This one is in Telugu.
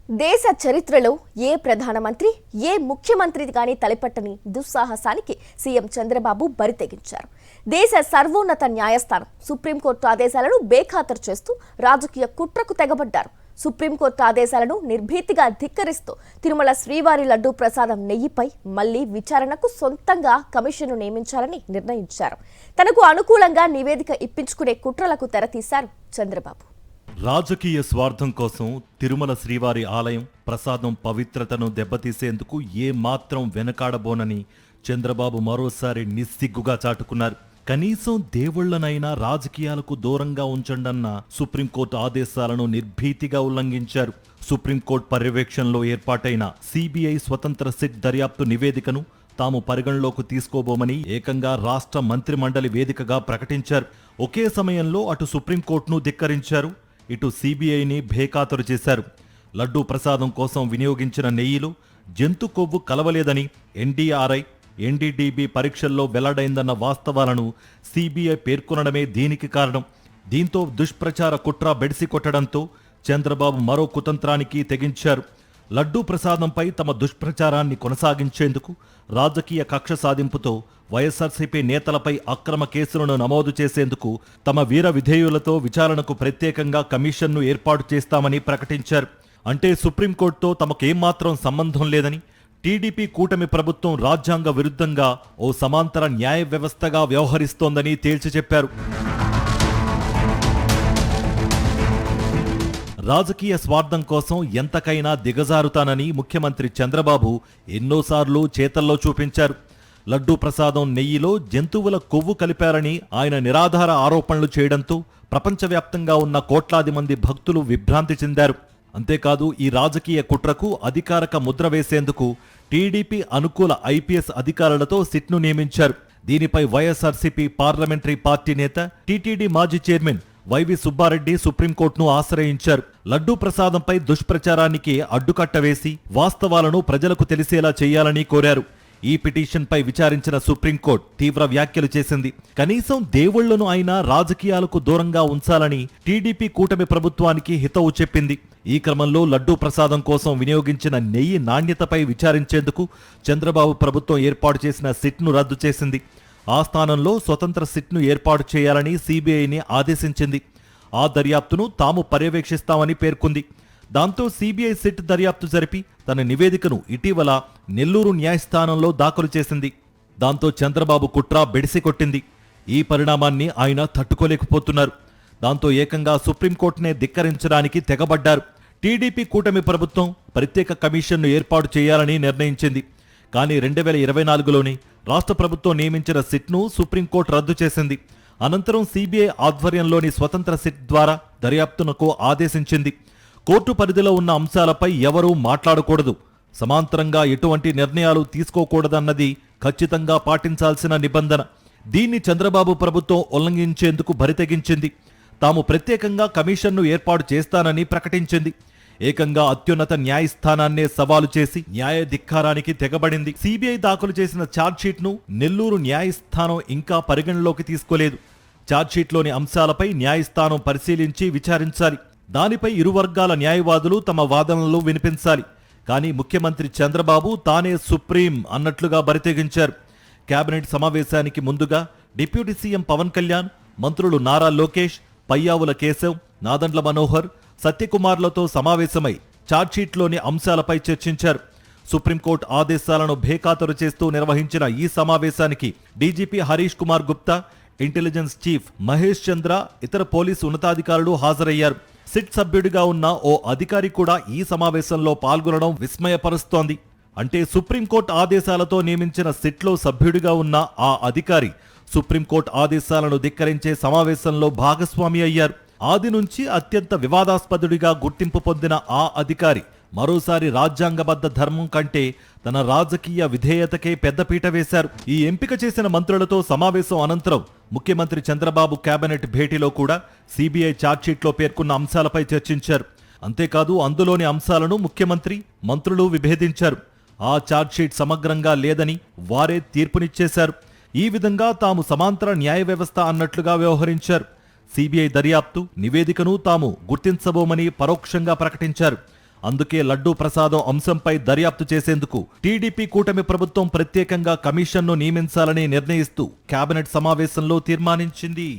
దేశ చరిత్రలో ఏ ప్రధానమంత్రి ఏ ముఖ్యమంత్రి గాని తలపెట్టని దుస్సాహసానికి సీఎం చంద్రబాబు బరితెగించారు. దేశ సర్వోన్నత న్యాయస్థానం సుప్రీంకోర్టు ఆదేశాలను బేఖాతరు చేస్తూ రాజకీయ కుట్రకు తెగబడ్డారు. సుప్రీంకోర్టు ఆదేశాలను నిర్భీతిగా ధిక్కరిస్తూ తిరుమల శ్రీవారి లడ్డూ ప్రసాదం నెయ్యిపై మళ్లీ విచారణకు సొంతంగా కమిషన్ను నియమించాలని నిర్ణయించారు. తనకు అనుకూలంగా నివేదిక ఇప్పించుకునే కుట్రలకు తెరతీశారు చంద్రబాబు. రాజకీయ స్వార్థం కోసం తిరుమల శ్రీవారి ఆలయం ప్రసాదం పవిత్రతను దెబ్బతీసేందుకు ఏమాత్రం వెనకాడబోనని చంద్రబాబు మరోసారి నిస్సిగ్గుగా చాటుకున్నారు. కనీసం దేవుళ్లనైనా రాజకీయాలకు దూరంగా ఉంచండన్న సుప్రీంకోర్టు ఆదేశాలను నిర్భీతిగా ఉల్లంఘించారు. సుప్రీంకోర్టు పర్యవేక్షణలో ఏర్పాటైన సిబిఐ స్వతంత్ర సిట్ దర్యాప్తు నివేదికను తాము పరిగణలోకి తీసుకోబోమని ఏకంగా రాష్ట్ర మంత్రిమండలి వేదికగా ప్రకటించారు. ఒకే సమయంలో అటు సుప్రీంకోర్టును ధిక్కరించారు, ఇటు సిబిఐని బేఖాతరు చేశారు. లడ్డూ ప్రసాదం కోసం వినియోగించిన నెయ్యిలో జంతు కొవ్వు కలవలేదని ఎన్డీఆర్ఐ ఎన్డీడీబీ పరీక్షల్లో వెల్లడైందన్న వాస్తవాలను సిబిఐ పేర్కొనడమే దీనికి కారణం. దీంతో దుష్ప్రచార కుట్ర బెడిసి కొట్టడంతో చంద్రబాబు మరో కుతంత్రానికి తెగించారు. లడ్డూ ప్రసాదంపై తమ దుష్ప్రచారాన్ని కొనసాగించేందుకు రాజకీయ కక్ష సాధింపుతో వైఎస్ఆర్సీపీ నేతలపై అక్రమ కేసులను నమోదు చేసేందుకు తమ వీర విధేయులతో విచారణకు ప్రత్యేకంగా కమిషన్ను ఏర్పాటు చేస్తామని ప్రకటించారు. అంటే సుప్రీంకోర్టుతో తమకేమాత్రం సంబంధం లేదని, టీడీపీ కూటమి ప్రభుత్వం రాజ్యాంగ విరుద్ధంగా ఓ సమాంతర న్యాయ వ్యవస్థగా వ్యవహరిస్తోందని తేల్చి చెప్పారు. రాజకీయ స్వార్థం కోసం ఎంతకైనా దిగజారుతానని ముఖ్యమంత్రి చంద్రబాబు ఎన్నోసార్లు చేతల్లో చూపించారు. లడ్డూ ప్రసాదం నెయ్యిలో జంతువుల కొవ్వు కలిపారని ఆయన నిరాధార ఆరోపణలు చేయడంతో ప్రపంచవ్యాప్తంగా ఉన్న కోట్లాది మంది భక్తులు విభ్రాంతి చెందారు. అంతేకాదు ఈ రాజకీయ కుట్రకు అధికారక ముద్ర వేసేందుకు టీడీపీ అనుకూల ఐపీఎస్ అధికారులతో సిట్ను నియమించారు. దీనిపై వైఎస్ఆర్సీపీ పార్లమెంటరీ పార్టీ నేత టీటీడీ మాజీ చైర్మన్ వైవి సుబ్బారెడ్డి సుప్రీంకోర్టును ఆశ్రయించారు. లడ్డూ ప్రసాదంపై దుష్ప్రచారానికి అడ్డుకట్ట వేసి వాస్తవాలను ప్రజలకు తెలిసేలా చేయాలని కోరారు. ఈ పిటిషన్పై విచారించిన సుప్రీంకోర్టు తీవ్ర వ్యాఖ్యలు చేసింది. కనీసం దేవుళ్లను అయినా రాజకీయాలకు దూరంగా ఉంచాలని టీడీపీ కూటమి ప్రభుత్వానికి హితవు చెప్పింది. ఈ క్రమంలో లడ్డూ ప్రసాదం కోసం వినియోగించిన నెయ్యి నాణ్యతపై విచారించేందుకు చంద్రబాబు ప్రభుత్వం ఏర్పాటు చేసిన సిట్ను రద్దు చేసింది. ఆ స్థానంలో స్వతంత్ర సిట్ను ఏర్పాటు చేయాలని సిబిఐని ఆదేశించింది. ఆ దర్యాప్తును తాము పర్యవేక్షిస్తామని పేర్కొంది. దాంతో సిబిఐ సిట్ దర్యాప్తు జరిపి తన నివేదికను ఇటీవల నెల్లూరు న్యాయస్థానంలో దాఖలు చేసింది. దాంతో చంద్రబాబు కుట్ర బెడిసి కొట్టింది. ఈ పరిణామాన్ని ఆయన తట్టుకోలేకపోతున్నారు. దాంతో ఏకంగా సుప్రీంకోర్టునే ధిక్కరించడానికి తెగబడ్డారు. టీడీపీ కూటమి ప్రభుత్వం ప్రత్యేక కమిషన్ను ఏర్పాటు చేయాలని నిర్ణయించింది. కానీ 2024లోనే రాష్ట్ర ప్రభుత్వం నియమించిన సిట్ను సుప్రీంకోర్టు రద్దు చేసింది. అనంతరం సిబిఐ ఆధ్వర్యంలోని స్వతంత్ర సిట్ ద్వారా దర్యాప్తునకు ఆదేశించింది. కోర్టు పరిధిలో ఉన్న అంశాలపై ఎవరూ మాట్లాడకూడదు, సమాంతరంగా ఎటువంటి నిర్ణయాలు తీసుకోకూడదన్నది ఖచ్చితంగా పాటించాల్సిన నిబంధన. దీన్ని చంద్రబాబు ప్రభుత్వం ఉల్లంఘించేందుకు బరితెగించింది. తాము ప్రత్యేకంగా కమిషన్ను ఏర్పాటు చేస్తానని ప్రకటించింది. ఏకంగా అత్యున్నత న్యాయస్థానాన్నే సవాలు చేసి న్యాయ ధిక్కారానికి తెగబడింది. సిబిఐ దాఖలు చేసిన ఛార్జ్షీట్ను నెల్లూరు న్యాయస్థానం ఇంకా పరిగణలోకి తీసుకోలేదు. ఛార్జ్షీట్లోని అంశాలపై న్యాయస్థానం పరిశీలించి విచారించాలి. దానిపై ఇరు వర్గాల న్యాయవాదులు తమ వాదనలు వినిపించాలి. కానీ ముఖ్యమంత్రి చంద్రబాబు తానే సుప్రీం అన్నట్లుగా బరితెగించారు. కేబినెట్ సమావేశానికి ముందుగా డిప్యూటీ సీఎం పవన్ కళ్యాణ్, మంత్రులు నారా లోకేష్, పయ్యావుల కేశవ్, నాదెండ్ల మనోహర్, సత్యకుమార్లతో సమావేశమై ఛార్జ్షీట్లోని అంశాలపై చర్చించారు. సుప్రీంకోర్టు ఆదేశాలను బేఖాతరు చేస్తూ నిర్వహించిన ఈ సమావేశానికి DGP Harish Kumar Gupta, intelligence chief Mahesh Chandra, ఇతర పోలీసు ఉన్నతాధికారులు హాజరయ్యారు. సిట్ సభ్యుడిగా ఉన్న ఓ అధికారి కూడా ఈ సమావేశంలో పాల్గొనడం విస్మయపరుస్తోంది. అంటే సుప్రీంకోర్టు ఆదేశాలతో నియమించిన సిట్లో సభ్యుడిగా ఉన్న ఆ అధికారి సుప్రీంకోర్టు ఆదేశాలను ధిక్కరించే సమావేశంలో భాగస్వామి అయ్యారు. ఆది నుంచి అత్యంత వివాదాస్పదుడిగా గుర్తింపు పొందిన ఆ అధికారి మరోసారి రాజ్యాంగబద్ధ ధర్మం కంటే తన రాజకీయ విధేయతకే పెద్దపీట వేశారు. ఈ ఎంపిక చేసిన మంత్రులతో సమావేశం అనంతరం ముఖ్యమంత్రి చంద్రబాబు కేబినెట్ భేటీలో కూడా సిబిఐ ఛార్జ్షీట్లో పేర్కొన్న అంశాలపై చర్చించారు. అంతేకాదు అందులోని అంశాలను ముఖ్యమంత్రి, మంత్రులు విభేదించారు. ఆ ఛార్జ్షీట్ సమగ్రంగా లేదని వారే తీర్పునిచ్చేశారు. ఈ విధంగా తాము సమాంతర న్యాయ వ్యవస్థ అన్నట్లుగా వ్యవహరించారు. సిబిఐ దర్యాప్తు నివేదికను తాము గుర్తించబోమని పరోక్షంగా ప్రకటించారు. అందుకే లడ్డూ ప్రసాదం అంశంపై దర్యాప్తు చేసేందుకు టీడీపీ కూటమి ప్రభుత్వం ప్రత్యేకంగా కమిషన్ను నియమించాలని నిర్ణయిస్తూ కేబినెట్ సమావేశంలో తీర్మానించింది.